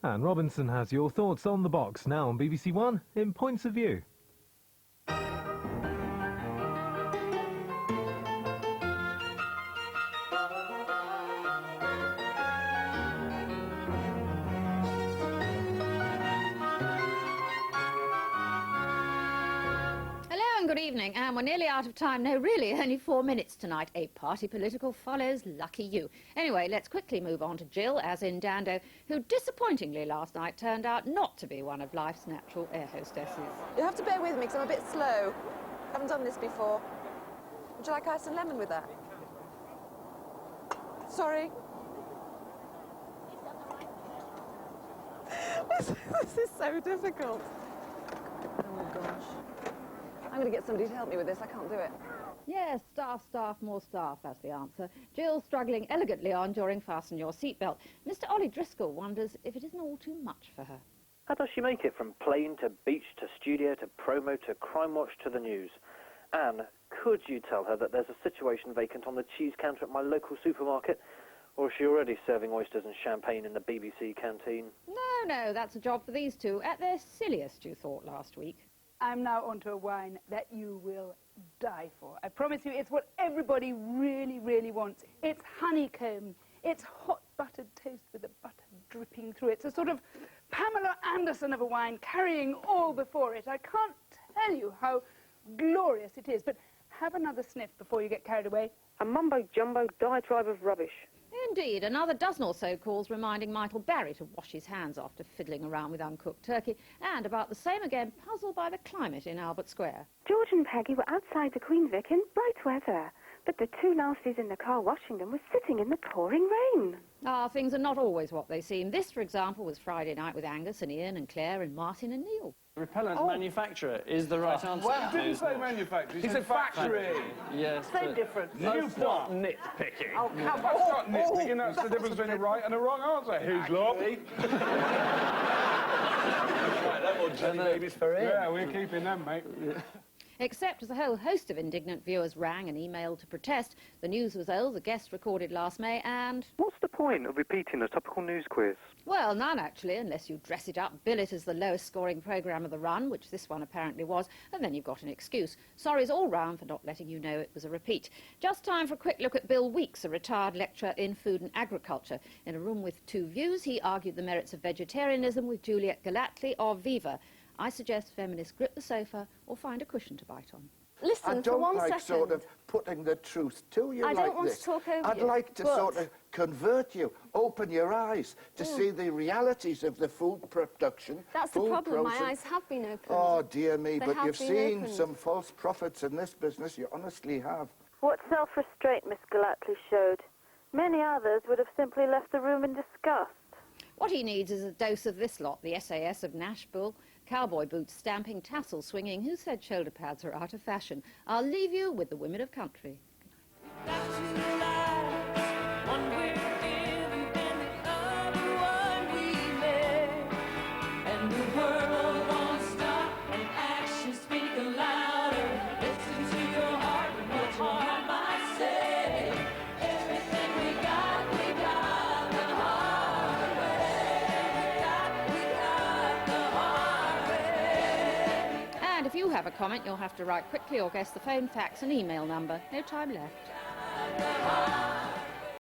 Anne Robinson has your thoughts on the box now on BBC One in Points of View. Good evening, and we're nearly out of time. No, really, only 4 minutes tonight. A party political follows. Lucky you. Anyway, let's quickly move on to Jill, as in Dando, who disappointingly last night turned out not to be one of life's natural air hostesses. You have to bear with me because I'm a bit slow. I haven't done this before. Would you like ice and lemon with that? Sorry. This is so difficult. Oh, gosh. I'm going to get somebody to help me with this. I can't do it. Yes, staff, more staff, that's the answer. Jill struggling elegantly on during Fasten Your Seatbelt. Mr. Ollie Driscoll wonders if it isn't all too much for her. How does she make it from plane to beach to studio to promo to Crime Watch to the news? Anne, could you tell her that there's a situation vacant on the cheese counter at my local supermarket? Or is she already serving oysters and champagne in the BBC canteen? No, that's a job for these two. At their silliest, you thought, last week. I'm now onto a wine that you will die for. I promise you, it's what everybody really, really wants. It's honeycomb. It's hot buttered toast with the butter dripping through it. It's a sort of Pamela Anderson of a wine, carrying all before it. I can't tell you how glorious it is, but have another sniff before you get carried away. A mumbo-jumbo diatribe of rubbish. Indeed, another dozen or so calls reminding Michael Barry to wash his hands after fiddling around with uncooked turkey, and about the same again, puzzled by the climate in Albert Square. George and Peggy were outside the Queen Vic in bright weather, but the two nasties in the car washing them were sitting in the pouring rain. Things are not always what they seem. This, for example, was Friday night with Angus and Ian and Claire and Martin and Neil. Repellent manufacturer is the right answer. Well, didn't say manufacturer, he said factory. Yes. Same difference. That's not nitpicking. Oh, come on. That's not nitpicking, that's the difference between a right and a wrong answer. Who's lot? Babies for it. Yeah, we're keeping them, mate. Except as a whole host of indignant viewers rang and emailed to protest. The news was old, the guest recorded last May, and... What's the point of repeating a topical news quiz? Well, none, actually, unless you dress it up, bill it as the lowest-scoring programme of the run, which this one apparently was, and then you've got an excuse. Sorries all round for not letting you know it was a repeat. Just time for a quick look at Bill Weeks, a retired lecturer in food and agriculture. In a room with two views, he argued the merits of vegetarianism with Juliet Galatly of Viva. I suggest feminists grip the sofa or find a cushion to bite on. Listen, for 1 second. Sort of putting the truth to you I don't want to talk over I'd you. like to sort of convert you, open your eyes to see the realities of the food production. That's the problem. My eyes have been opened. Oh, dear me, They but have you've been seen opened. some false prophets in this business. You honestly have. What self-restraint Miss Galatly showed. Many others would have simply left the room in disgust. What he needs is a dose of this lot, the SAS of Nashville, cowboy boots stamping, tassels swinging. Who said shoulder pads are out of fashion? I'll leave you with the women of country. If you have a comment, you'll have to write quickly or guess the phone, fax and email number. No time left.